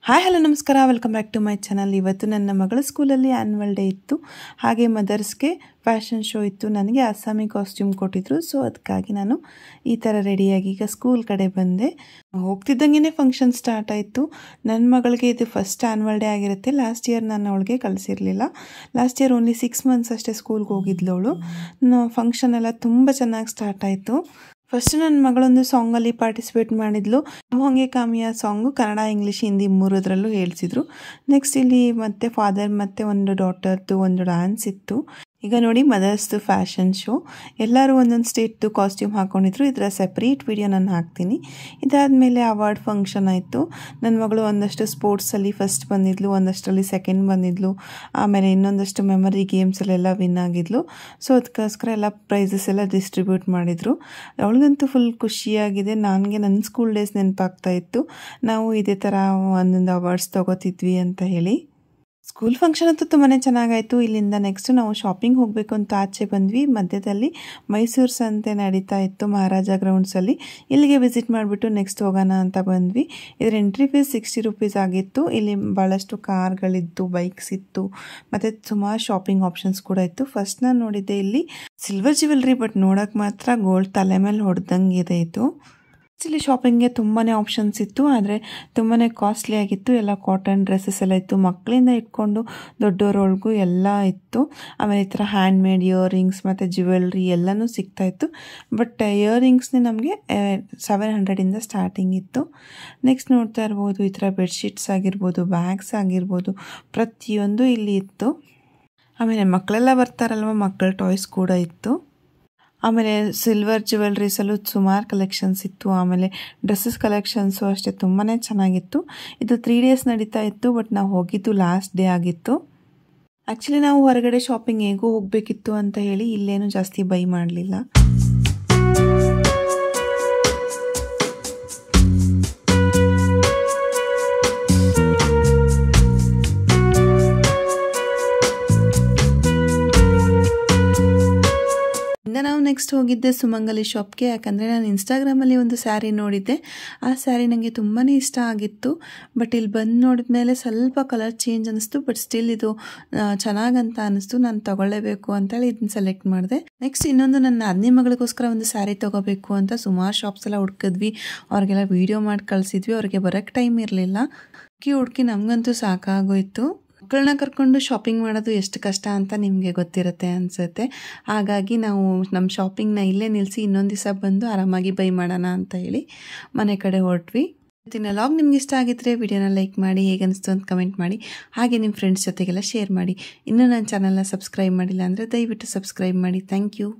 Hi hello ನಮಸ್ಕಾರ, welcome back to my channel. ಇವತ್ತು ನನ್ನ ಮಗಳ ಸ್ಕೂಲಲ್ಲಿ ಆ್ಯನ್ಯುವಲ್ ಡೇ ಇತ್ತು, ಹಾಗೆ ಮದರ್ಸ್ಗೆ ಫ್ಯಾಷನ್ ಶೋ ಇತ್ತು. ನನಗೆ ಅಸ್ಸಾಮಿ ಕಾಸ್ಟ್ಯೂಮ್ ಕೊಟ್ಟಿದ್ರು, ಸೊ ಅದಕ್ಕಾಗಿ ನಾನು ಈ ಥರ ರೆಡಿಯಾಗಿ ಈಗ ಸ್ಕೂಲ್ ಕಡೆ ಬಂದೆ. ಹೋಗ್ತಿದ್ದಂಗೆ ಫಂಕ್ಷನ್ ಸ್ಟಾರ್ಟ್ ಆಯಿತು. ನನ್ನ ಮಗಳಿಗೆ ಇದು ಫಸ್ಟ್ ಆ್ಯನ್ಯುವಲ್ ಡೇ ಆಗಿರುತ್ತೆ. ಲಾಸ್ಟ್ ಇಯರ್ ನಾನು ಅವಳಿಗೆ ಕಳಿಸಿರಲಿಲ್ಲ. ಲಾಸ್ಟ್ ಇಯರ್ ಓನ್ಲಿ 6 months ಅಷ್ಟೇ ಸ್ಕೂಲ್ಗೆ ಹೋಗಿದ್ಲು ಅವಳು. ಫಂಕ್ಷನ್ ಎಲ್ಲ ತುಂಬ ಚೆನ್ನಾಗಿ ಸ್ಟಾರ್ಟ್ ಆಯಿತು. ಫಸ್ಟ್ ನನ್ನ ಮಗಳೊಂದು ಸಾಂಗಲ್ಲಿ ಪಾರ್ಟಿಸಿಪೇಟ್ ಮಾಡಿದ್ಲು. ಹೊಂಗೆ ಕಾಮಿಯಾ ಸಾಂಗು ಕನ್ನಡ, ಇಂಗ್ಲೀಷ್, ಹಿಂದಿ ಮೂರದ್ರಲ್ಲೂ ಹೇಳಿಸಿದ್ರು. ನೆಕ್ಸ್ಟ್ ಇಲ್ಲಿ ಮತ್ತೆ ಫಾದರ್ ಮತ್ತು ಒಂದು ಡಾಟರ್ದು ಒಂದು ಡ್ಯಾನ್ಸ್ ಇತ್ತು. ಈಗ ನೋಡಿ ಮದರ್ಸ್ದು ಫ್ಯಾಷನ್ ಶೋ. ಎಲ್ಲರೂ ಒಂದೊಂದು ಸ್ಟೇಟ್ದು ಕಾಸ್ಟ್ಯೂಮ್ ಹಾಕ್ಕೊಂಡಿದ್ರು. ಇದರ ಸೆಪ್ರೇಟ್ ವಿಡಿಯೋ ನಾನು ಹಾಕ್ತೀನಿ. ಇದಾದಮೇಲೆ ಅವಾರ್ಡ್ ಫಂಕ್ಷನ್ ಆಯಿತು. ನನ್ನ ಮಗಳು ಒಂದಷ್ಟು ಸ್ಪೋರ್ಟ್ಸಲ್ಲಿ ಫಸ್ಟ್ ಬಂದಿದ್ಲು, ಒಂದಷ್ಟರಲ್ಲಿ ಸೆಕೆಂಡ್ ಬಂದಿದ್ಲು, ಆಮೇಲೆ ಇನ್ನೊಂದಷ್ಟು ಮೆಮರಿ ಗೇಮ್ಸಲ್ಲೆಲ್ಲ ವಿನ್ ಆಗಿದ್ಲು. ಸೊ ಅದಕ್ಕೋಸ್ಕರ ಎಲ್ಲ ಪ್ರೈಸಸ್ ಎಲ್ಲ ಡಿಸ್ಟ್ರಿಬ್ಯೂಟ್ ಮಾಡಿದರು. ಅವಳಿಗಂತೂ ಫುಲ್ ಖುಷಿಯಾಗಿದೆ. ನನಗೆ ನನ್ನ ಸ್ಕೂಲ್ ಡೇಸ್ ನೆನಪಾಗ್ತಾ ಇತ್ತು, ನಾವು ಇದೇ ಥರ ಒಂದೊಂದು ಅವಾರ್ಡ್ಸ್ ತೊಗೋತಿದ್ವಿ ಅಂತ ಹೇಳಿ. ಸ್ಕೂಲ್ ಫಂಕ್ಷನ್ ಅಂತೂ ತುಂಬಾ ಚೆನ್ನಾಗಾಯಿತು. ಇಲ್ಲಿಂದ ನೆಕ್ಸ್ಟ್ ನಾವು ಶಾಪಿಂಗ್ ಹೋಗಬೇಕು ಅಂತ ಆಚೆ ಬಂದ್ವಿ. ಮಧ್ಯದಲ್ಲಿ ಮೈಸೂರು ಸಂತೆ ನಡೀತಾ ಇತ್ತು ಮಹಾರಾಜ ಗ್ರೌಂಡ್ಸಲ್ಲಿ. ಇಲ್ಲಿಗೆ ವಿಸಿಟ್ ಮಾಡಿಬಿಟ್ಟು ನೆಕ್ಸ್ಟ್ ಹೋಗೋಣ ಅಂತ ಬಂದ್ವಿ. ಇದರ ಎಂಟ್ರಿ ಫೀಸ್ 60 rupees ಆಗಿತ್ತು. ಇಲ್ಲಿ ಭಾಳಷ್ಟು ಕಾರ್ಗಳಿತ್ತು, ಬೈಕ್ಸ್ ಇತ್ತು, ಮತ್ತು ಸುಮಾರು ಶಾಪಿಂಗ್ ಆಪ್ಷನ್ಸ್ ಕೂಡ ಇತ್ತು. ಫಸ್ಟ್ ನಾನು ನೋಡಿದ್ದೆ ಇಲ್ಲಿ ಸಿಲ್ವರ್ ಜ್ಯುವೆಲ್ರಿ, ಬಟ್ ನೋಡೋಕೆ ಮಾತ್ರ ಗೋಲ್ಡ್ ತಲೆ ಮೇಲೆ ಹೊಡೆದಂಗಿದೆ ಇದು. ಇಲ್ಲಿ ಶಾಪಿಂಗ್ಗೆ ತುಂಬಾ ಆಪ್ಷನ್ಸ್ ಇತ್ತು, ಆದರೆ ತುಂಬಾ ಕಾಸ್ಟ್ಲಿ ಆಗಿತ್ತು. ಎಲ್ಲ ಕಾಟನ್ ಡ್ರೆಸ್ಸಸ್ ಎಲ್ಲ ಇತ್ತು, ಮಕ್ಕಳಿಂದ ಇಟ್ಕೊಂಡು ದೊಡ್ಡವರೊಳಗೂ ಎಲ್ಲ ಇತ್ತು. ಆಮೇಲೆ ಈ ಥರ ಹ್ಯಾಂಡ್ ಮೇಡ್ ಇಯರಿಂಗ್ಸ್ ಮತ್ತು ಜ್ಯುವೆಲ್ರಿ ಎಲ್ಲನೂ ಸಿಗ್ತಾಯಿತ್ತು. ಬಟ್ ಇಯರಿಂಗ್ಸ್ನೇ ನಮಗೆ 700 ಸ್ಟಾರ್ಟಿಂಗ್ ಇತ್ತು. ನೆಕ್ಸ್ಟ್ ನೋಡ್ತಾ ಇರ್ಬೋದು, ಈ ಥರ ಬೆಡ್ಶೀಟ್ಸ್ ಆಗಿರ್ಬೋದು, ಬ್ಯಾಗ್ಸ್ ಆಗಿರ್ಬೋದು, ಪ್ರತಿಯೊಂದು ಇಲ್ಲಿ ಇತ್ತು. ಆಮೇಲೆ ಮಕ್ಕಳೆಲ್ಲ ಬರ್ತಾರಲ್ವ, ಮಕ್ಕಳ ಟಾಯ್ಸ್ ಕೂಡ ಇತ್ತು. ಆಮೇಲೆ ಸಿಲ್ವರ್ ಜ್ಯುವೆಲ್ರೀಸಲ್ಲೂ ಸುಮಾರು ಕಲೆಕ್ಷನ್ಸ್ ಇತ್ತು. ಆಮೇಲೆ ಡ್ರೆಸ್ಸಸ್ ಕಲೆಕ್ಷನ್ಸು ಅಷ್ಟೇ ತುಂಬಾ ಚೆನ್ನಾಗಿತ್ತು. ಇದು 3 days ನಡೀತಾ ಇತ್ತು, ಬಟ್ ನಾವು ಹೋಗಿದ್ದು ಲಾಸ್ಟ್ ಡೇ ಆಗಿತ್ತು. ಆ್ಯಕ್ಚುಲಿ ನಾವು ಹೊರಗಡೆ ಶಾಪಿಂಗ್ ಹೇಗೂ ಹೋಗಬೇಕಿತ್ತು ಅಂತ ಹೇಳಿ ಇಲ್ಲೇನು ಜಾಸ್ತಿ ಬೈ ಮಾಡಲಿಲ್ಲ. ನಾವು ನೆಕ್ಸ್ಟ್ ಹೋಗಿದ್ದೆ ಸುಮಂಗಲಿ ಶಾಪ್ಗೆ. ಯಾಕಂದರೆ ನಾನು ಇನ್ಸ್ಟಾಗ್ರಾಮಲ್ಲಿ ಒಂದು ಸ್ಯಾರಿ ನೋಡಿದ್ದೆ. ಆ ಸ್ಯಾರಿ ನನಗೆ ತುಂಬಾ ಇಷ್ಟ ಆಗಿತ್ತು. ಬಟ್ ಇಲ್ಲಿ ಬಂದು ನೋಡಿದ ಮೇಲೆ ಸ್ವಲ್ಪ ಕಲರ್ ಚೇಂಜ್ ಅನ್ನಿಸ್ತು, ಬಟ್ ಸ್ಟಿಲ್ ಇದು ಚೆನ್ನಾಗಂತ ಅನ್ನಿಸ್ತು. ನಾನು ತೊಗೊಳ್ಳೇಬೇಕು ಅಂತೇಳಿ ಇದನ್ನ ಸೆಲೆಕ್ಟ್ ಮಾಡಿದೆ. ನೆಕ್ಸ್ಟ್ ಇನ್ನೊಂದು ನನ್ನ ನಾದಿನಿ ಮಗಳಿಗೋಸ್ಕರ ಒಂದು ಸ್ಯಾರಿ ತೊಗೋಬೇಕು ಅಂತ ಸುಮಾರು ಶಾಪ್ಸ್ ಎಲ್ಲ ಹುಡ್ಕಿದ್ವಿ. ಅವ್ರಿಗೆಲ್ಲ ವೀಡಿಯೋ ಮಾಡಿ ಕಳಿಸಿದ್ವಿ. ಅವ್ರಿಗೆ ಬರೋಕ್ಕೆ ಟೈಮ್ ಇರಲಿಲ್ಲ. ಹುಡುಕಿ ನಮಗಂತೂ ಸಾಕಾಗೋಯ್ತು. ಮಕ್ಕಳನ್ನ ಕರ್ಕೊಂಡು ಶಾಪಿಂಗ್ ಮಾಡೋದು ಎಷ್ಟು ಕಷ್ಟ ಅಂತ ನಿಮಗೆ ಗೊತ್ತಿರುತ್ತೆ ಅನಿಸುತ್ತೆ. ಹಾಗಾಗಿ ನಾವು ನಮ್ಮ ಶಾಪಿಂಗ್ನ ಇಲ್ಲೇ ನಿಲ್ಲಿಸಿ ಇನ್ನೊಂದು ದಿವಸ ಬಂದು ಆರಾಮಾಗಿ ಬೈ ಮಾಡೋಣ ಅಂತ ಹೇಳಿ ಮನೆ ಕಡೆ ಹೊರಟ್ವಿ. ಇವತ್ತಿನ ವ್ಲಾಗ್ ನಿಮ್ಗೆ ಇಷ್ಟ ಆಗಿದ್ರೆ ವಿಡಿಯೋನ ಲೈಕ್ ಮಾಡಿ, ಹೇಗೆ ಅನಿಸ್ತು ಅಂತ ಕಮೆಂಟ್ ಮಾಡಿ, ಹಾಗೆ ನಿಮ್ಮ ಫ್ರೆಂಡ್ಸ್ ಜೊತೆಗೆಲ್ಲ ಶೇರ್ ಮಾಡಿ. ಇನ್ನೂ ನನ್ನ ಚಾನಲ್ನ ಸಬ್ಸ್ಕ್ರೈಬ್ ಮಾಡಿಲ್ಲ ಅಂದರೆ ದಯವಿಟ್ಟು ಸಬ್ಸ್ಕ್ರೈಬ್ ಮಾಡಿ. Thank you.